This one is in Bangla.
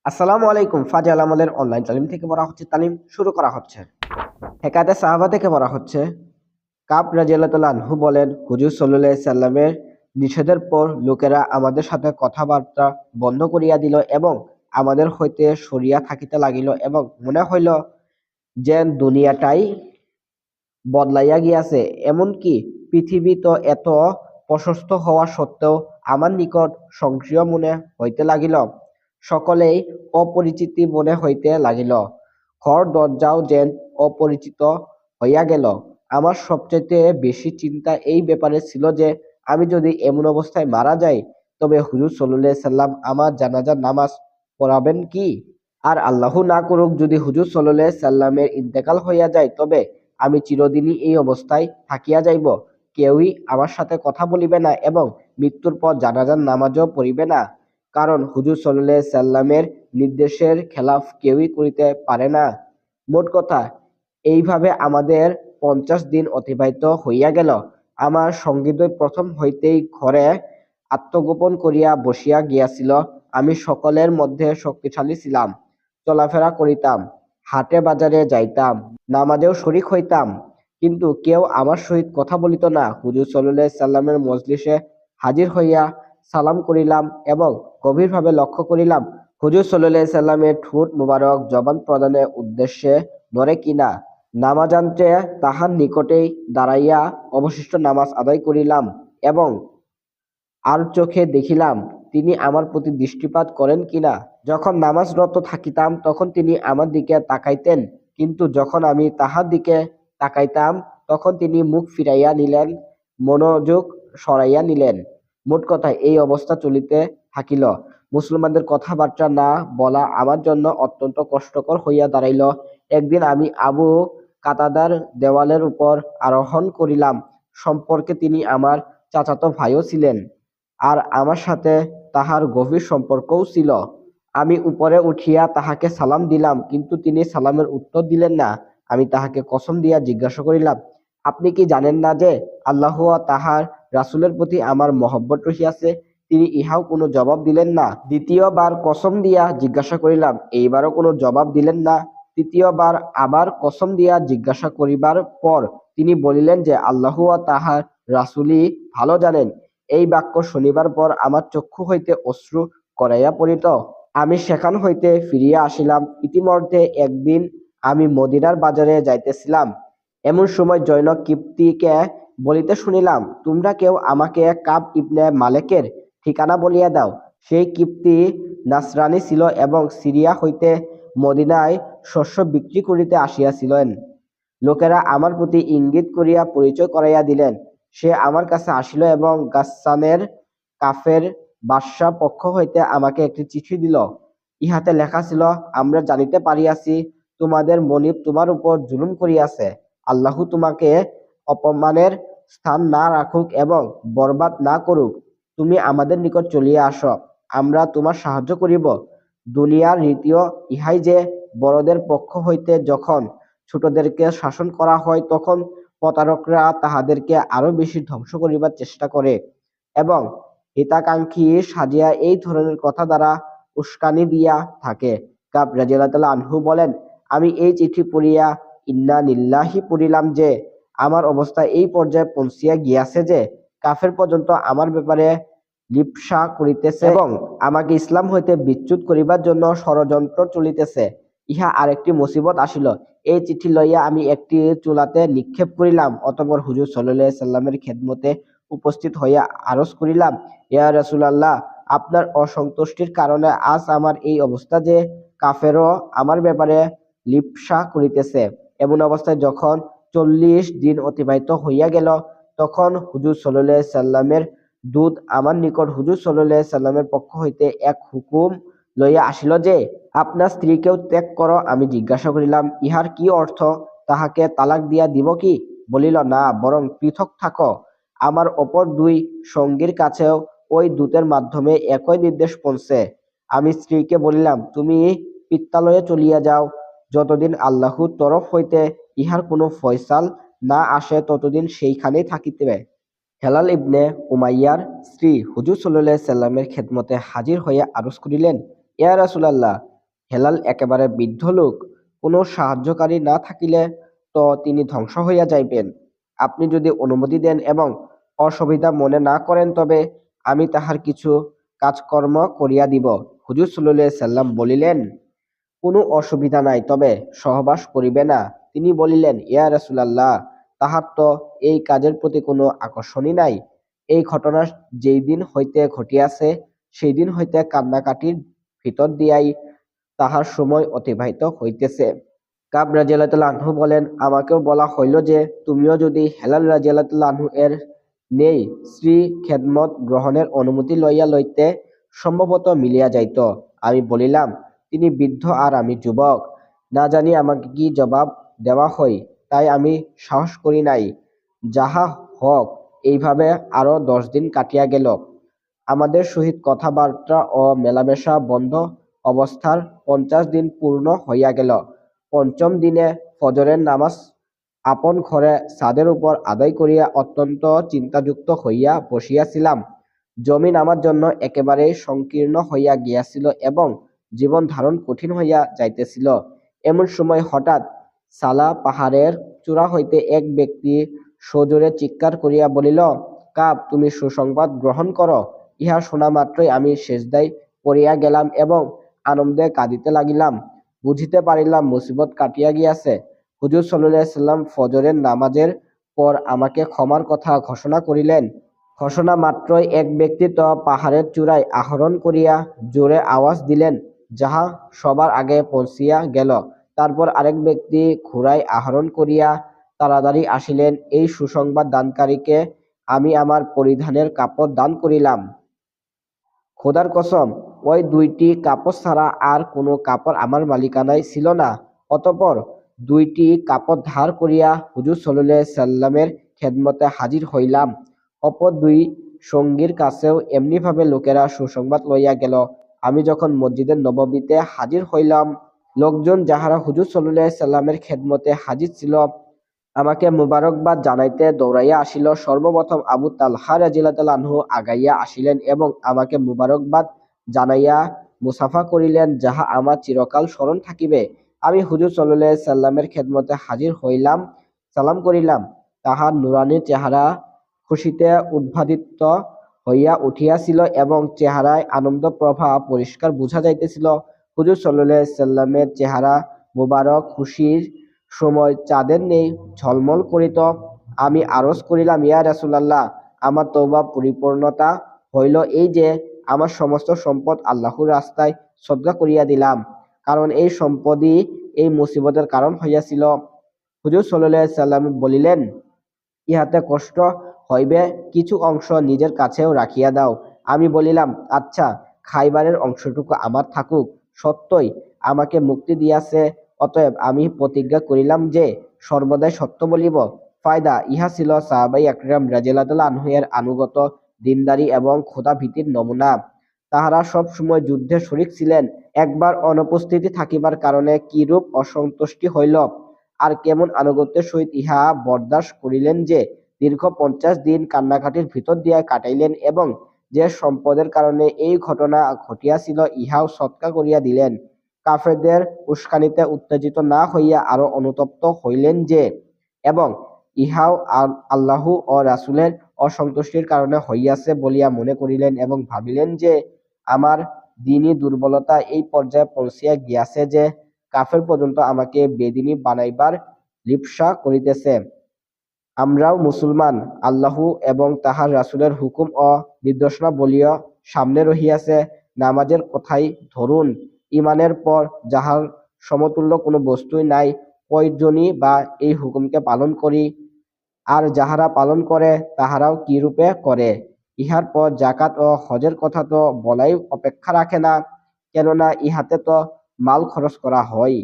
আসসালামু আলাইকুম। ফাজাল আমাদের অনলাইন তালিম থেকে বলা হচ্ছে, তালিম শুরু করা হচ্ছে। হেকায়াতে সাহাবা থেকে বলা হচ্ছে, কাব রাদিয়াল্লাহু আনহু বলেন, হুজুর সাল্লাল্লাহু আলাইহি সাল্লামের নিষেধের পর লোকেরা আমাদের সাথে কথাবার্তা বন্ধ করিয়া দিল এবং আমাদের হইতে সরিয়া থাকিতে লাগিল এবং মনে হইল যেন দুনিয়াটাই বদলাইয়া গিয়াছে। এমনকি পৃথিবী তো এত প্রশস্ত হওয়া সত্ত্বেও আমার নিকট সংশয় মনে হইতে লাগিল। সকলেই অপরিচিতি মনে হইতে লাগিল। ঘর দরজাও যেন অপরিচিত হইয়া গেল। আমার সবচাইতে বেশি চিন্তা এই ব্যাপারে ছিল যে আমি যদি এমন অবস্থায় মারা যাই, তবে হুজুর সাল্লাল্লাহু আলাইহি সাল্লাম আমার জানাজার নামাজ পড়াবেন কি? আর আল্লাহ না করুক, যদি হুজুর সাল্লাল্লাহু আলাইহি সাল্লামের ইন্তেকাল হইয়া যায়, তবে আমি চিরদিনই এই অবস্থায় থাকিয়া যাইব। কেউই আমার সাথে কথা বলিবে না এবং মৃত্যুর পর জানাজার নামাজও পড়িবে না। কারণ হুজুর সাল্লাল্লাহু আলাইহি সাল্লামের নির্দেশের খেলাফ কেউই করিতে পারে না। মোট কথা, এইভাবে আমাদের 50 দিন অতিবাহিত হইয়া গেল। আমার সঙ্গীদ্বয় প্রথম হইতেই ঘরে আত্মগোপন করিয়া বসিয়া গিয়াছিল। আমি সকলের মধ্যে শক্তিশালী ছিলাম। চলাফেরা করিতাম, হাটে বাজারে যাইতাম, নামাজেও শরিক হইতাম, কিন্তু কেউ আমার সহিত কথা বলিত না। হুজুর সাল্লাল্লাহু আলাইহি সাল্লামের মজলিসে হাজির হইয়া সালাম করিলাম এবং গভীরভাবে লক্ষ্য করিলাম হুজুর সাল্লাল্লাহু আলাইহি সাল্লামের ঠোঁট মুবারক জবান প্রদানের উদ্দেশ্যে নড়ে কিনা। নামাজান্তে তাহার নিকটেই দাঁড়াইয়া অবশিষ্ট নামাজ আদায় করিলাম এবং আর চোখে দেখিলাম তিনি আমার প্রতি দৃষ্টিপাত করেন কিনা। যখন নামাজরত থাকিতাম তখন তিনি আমার দিকে তাকাইতেন, কিন্তু যখন আমি তাহার দিকে তাকাইতাম তখন তিনি মুখ ফিরাইয়া নিলেন, মনোযোগ সরাইয়া নিলেন। মোট কথা, এই অবস্থা চলিতে থাকিল। মুসলমানদের কথাবার্তা না বলা আমার জন্য অত্যন্ত কষ্টকর হইয়া দাঁড়াইল। একদিন আমি আবু কাতাদার দেওয়ালের উপর আরোহণ করিলাম। সম্পর্কে তিনি আমার চাচাতো ভাইও ছিলেন, আর আমার সাথে তাহার গভীর সম্পর্কও ছিল। আমি উপরে উঠিয়া তাহাকে সালাম দিলাম, কিন্তু তিনি সালামের উত্তর দিলেন না। আমি তাহাকে কসম দিয়া জিজ্ঞাসা করিলাম, আপনি কি জানেন না যে আল্লাহ ও তাহার রাসূলের প্রতি আমার মহব্বত রহিয়াছে? তিনি ইহাও কোনো জবাব দিলেন না। দ্বিতীয়বার কসম দিয়া জিজ্ঞাসা করিলাম, এইবারও কোনো জবাব দিলেন না। তৃতীয়বার আবার কসম দিয়া জিজ্ঞাসা করিবার পর তিনি বলিলেন যে আল্লাহ ও তাহার রাসূলই ভালো জানেন। এই বাক্য শুনিবার পর আমার চক্ষু হইতে অশ্রু গড়াইয়া পড়িত। আমি সেখান হইতে ফিরিয়া আসিলাম। ইতিমধ্যে একদিন আমি মদিনার বাজারে যাইতেছিলাম। এমন সময় জৈনক কিবতীকে বলিতে শুনিলাম, তোমরা কেউ আমাকে কাব ইবনে মালেকের ঠিকানা বলিয়া দাও। সেই কিবতী নাসরানী ছিল এবং সিরিয়া হইতে মদিনায় শস্য বিক্রি করিতে আসিয়াছিলেন। লোকেরা আমার প্রতি ইঙ্গিত করিয়া পরিচয় করাইয়া দিলেন। সে আমার কাছে আসিল এবং গাসসানের কাফের বাদশাহ পক্ষ হইতে আমাকে একটি চিঠি দিল। ইহাতে লেখা ছিল, আমরা জানিতে পারিয়াছি তোমাদের মনিব তোমার উপর জুলুম করিয়াছে। আল্লাহ তোমাকে অপমানের স্থান না রাখুক এবং বরবাদ না করুক। তুমি আমাদের নিকট চলিয়া আস, আমরা তোমার সাহায্য করিব। দুনিয়ার রীতিও ইহাই যে বড়দের পক্ষ হইতে যখন ছোটদেরকে শাসন করা হয়, তখন প্রতারকরা তাহাদেরকে আরো বেশি ধ্বংস করিবার চেষ্টা করে এবং হিতাকাঙ্ক্ষী সাজিয়া এই ধরনের কথা দ্বারা উস্কানি দিয়া থাকে। কাব রাদিয়াল্লাহু আনহু বলেন, আমি এই চিঠি পড়িয়া ইন্না লিল্লাহি পড়িলাম যে আমার অবস্থা এই পর্যায়ে পৌঁছিয়া গিয়াছে যে কাফের পর্যন্ত আমার ব্যাপারে লিপ্সা করিতেছে এবং আমাকে ইসলাম হইতে বিচ্যুত করিবার জন্য ষড়যন্ত্র চলিতেছে। ইহা আরেকটি মুসিবত আসিল। এই চিঠি লইয়া আমি একটি চুলাতে নিক্ষেপ করিলাম। অতঃপর হুজুর সাল্লাল্লাহু আলাইহি সাল্লামের খেদমতে উপস্থিত হইয়া আরজ করিলাম, ইয়া রাসূলুল্লাহ, আপনার অসন্তুষ্টির কারণে আজ আমার এই অবস্থা যে কাফেরও আমার ব্যাপারে লিপ্সা করিতেছে। এমন অবস্থায় যখন 40 দিন অতিবাহিত হইয়া গেল, তখন হুজুর সাল্লাল্লাহু আলাইহি সাল্লামের দূত আমার নিকট হুজুর সাল্লাল্লাহু আলাইহি সাল্লামের পক্ষ হইতে এক হুকুম লইয়া আসিল যে, আপনার স্ত্রীকেও ত্যাগ করো। আমি জিজ্ঞাসা করিলাম, ইহার কি অর্থ? তাহাকে তালাক দিয়া দিব কি? বলিল, না, বরং পৃথক থাকো। আমার অপর দুই সঙ্গীর কাছেও ওই দূতের মাধ্যমে একই নির্দেশ পৌঁছে। আমি স্ত্রীকে বলিলাম, তুমি পিত্তালয়ে চলিয়া যাও। যতদিন আল্লাহর তরফ হইতে ইহার কোনো ফয়সাল না আসে ততদিন সেইখানেই থাকিবে। হেলাল ইবনে উমাইয়ার স্ত্রী হুজুর সাল্লাল্লাহু আলাইহি সাল্লামের খেদমতে হাজির হইয়া আরজ করিলেন, ইয়া রাসূলাল্লাহ, হেলাল একেবারে বৃদ্ধ লোক, কোনো সাহায্যকারী না থাকিলে তো তিনি ধ্বংস হইয়া যাইবেন। আপনি যদি অনুমতি দেন এবং অসুবিধা মনে না করেন তবে আমি তাহার কিছু কাজকর্ম করিয়া দিব। হুজুর সাল্লাল্লাহু আলাইহি সাল্লাম বলিলেন, কোনো অসুবিধা নাই, তবে সহবাস করিবে না। তিনি বলিলেন, ইয়া রাসূলাল্লাহ, তাহার তো এই কাজের প্রতি কোনো আকর্ষণই নাই। এই ঘটনা যেই দিন হইতে ঘটিয়াছে সেই দিন হইতে কান্নাকাটির ভিতর দিয়াই তাহার সময় অতিবাহিত হইতেছে। কাব রাদিয়াল্লাহু আনহু বলেন, আমাকেও বলা হইল যে তুমিও যদি হেলাল রাদিয়াল্লাহু আনহু এর নেই স্ত্রী খেদমত গ্রহণের অনুমতি লইতে সম্ভবত মিলিয়া যাইত। আমি বলিলাম, তিনি বৃদ্ধ আর আমি যুবক, না জানি আমাকে কি জবাব দেওয়া হয়, তাই আমি সাহস করি নাই। যাহা হোক, এইভাবে আরো 10 দিন কাটিয়া গেল। আমাদের সহিত কথাবার্তা ও মেলামেশা বন্ধ অবস্থার 50 দিন পূর্ণ হইয়া গেল। 5ম দিনে ফজরের নামাজ আপন ঘরে ছাদের উপর আদায় করিয়া অত্যন্ত চিন্তাযুক্ত হইয়া বসিয়াছিলাম। জমিন আমার জন্য একেবারেই সংকীর্ণ হইয়া গিয়াছিল এবং জীবন ধারণ কঠিন হইয়া যাইতেছিল। এমন সময় হঠাৎ সালা পাহাড়ের চূড়া হইতে এক ব্যক্তি সজোরে চিৎকার করিয়া বলিল, কাব, তুমি সুসংবাদ গ্রহণ করো। ইহা শোনা মাত্রই আমি সেজদায় পড়িয়া গেলাম এবং আনন্দে কাঁদিতে লাগিলাম। বুঝিতে পারিলাম মুসিবত কাটিয়া গিয়াছে। হুজুর সাল্লাল্লাহু আলাইহি সাল্লাম ফজরের নামাজের পর আমাকে ক্ষমার কথা ঘোষণা করিলেন। ঘোষণা মাত্রই এক ব্যক্তি তো পাহাড়ের চূড়ায় আরোহণ করিয়া জোরে আওয়াজ দিলেন, যাহা সবার আগে পৌঁছিয়া গেল। তারপর আরেক ব্যক্তি ঘোড়ায় আরোহণ করিয়া তাড়াতাড়ি আসিলেন। এই সুসংবাদ দানকারীকে আমি আমার পরিধানের কাপড় দান করিলাম। খোদার কসম, ওই 2টি কাপড় ছাড়া আর কোনো কাপড় আমার মালিকানায় ছিল না। অতঃপর 2টি কাপড় ধার করিয়া হুজুর সাল্লাল্লাহু আলাইহি সাল্লামের খেদমতে হাজির হইলাম। অপর 2 সঙ্গীর কাছেও এমনিভাবে লোকেরা সুসংবাদ লইয়া গেল। আমি যখন মসজিদে নববীতে হাজির হইলাম, লোকজন যাহারা হুজুর সাল্লাল্লাহু আলাইহি সাল্লামের খেদমতে হাজির ছিল আমাকে মুবারকবাদ জানাইতে দৌড়াইয়া আসিল। সর্বপ্রথম আবু তালহা রাদিয়াল্লাহু আনহু আগাইয়া আসিলেন এবং আমাকে মুবারকবাদ জানাইয়া মুসাফা করিলেন, যাহা আমার চিরকাল স্মরণ থাকিবে। আমি হুজুর সাল্লাল্লাহু আলাইহি সাল্লামের খেদমতে হাজির হইলাম, সালাম করিলাম। তাহার নুরানী চেহারা খুশিতে উদ্ভাদিত হইয়া উঠিয়াছিল এবং চেহারায় আনন্দ প্রভা পরিষ্কার বুঝা যাইতেছিল। হুজুর সাল্লাল্লাহু আলাইহি সাল্লামের চেহারা মুবারক খুশির সময় চাঁদের ন্যায় ঝলমল করিত। আমি আরজ করিলাম, ইয়া রাসূলাল্লাহ, আমার তওবা পরিপূর্ণতা হইল এই যে আমার সমস্ত সম্পদ আল্লাহর রাস্তায় সদকা করিয়া দিলাম, কারণ এই সম্পদই এই মুসিবতের কারণ হইয়াছিল। হুজুর সাল্লাল্লাহু আলাইহি সাল্লাম বলিলেন, ইহাতে কষ্ট হইবে, কিছু অংশ নিজের কাছেও রাখিয়া দাও। আমি বলিলাম, আচ্ছা, খাইবারের অংশটুকু আমার থাকুক। সত্যই আমাকে মুক্তি দিয়াছে, অতএব আমি প্রতিজ্ঞা করিলাম যে সর্বদাই সত্য বলিব। ফায়দা ইহা ছিল সাহাবায়ে একরাম রাদিয়াল্লাহু আনহু এর আনুগত, দিনদারি এবং খোদা ভীতির নমুনা। তাহারা সব সময় যুদ্ধে শরীক ছিলেন। একবার অনুপস্থিতি থাকিবার কারণে কিরূপ অসন্তুষ্টি হইল, আর কেমন আনুগত্যের সহিত ইহা বরদাস্ত করিলেন যে দীর্ঘ 50 দিন কান্নাকাটির ভিতর দিয়া কাটাইলেন এবং যে সম্পদের কারণে এই ঘটনা ঘটিয়াছিল ইহাও সৎকার করিয়া দিলেন। কাফেরদের উস্কানিতে উত্তেজিত না হইয়া আরো অনুতপ্ত হইলেন যে, এবং ইহাও আল্লাহ ও রাসূলের অসন্তুষ্টির কারণে হইয়াছে বলিয়া মনে করিলেন এবং ভাবিলেন যে আমার দ্বীনী দুর্বলতা এই পর্যায়ে পৌঁছিয়া গিয়াছে যে কাফের পর্যন্ত আমাকে বেদীনী বানাইবার লিপ্সা করিতেছে। আমরাও মুসলমান, আল্লাহ এবং তাহার রাসূলের হুকুম ও নির্দেশনা বলিয়া সামনে রহিয়াছে। নামাজের কথাই ধরুন, ঈমানের পর যাহার সমতুল্য কোনো বস্তুই নাই, কয়জনই বা এই হুকুমকে পালন করি, আর যাহারা পালন করে তাহারাও কিরূপে করে। ইহার পর যাকাত ও হজের কথা তো বলাই অপেক্ষা রাখে না, কেননা ইহাতে তো মাল খরচ করা হয়।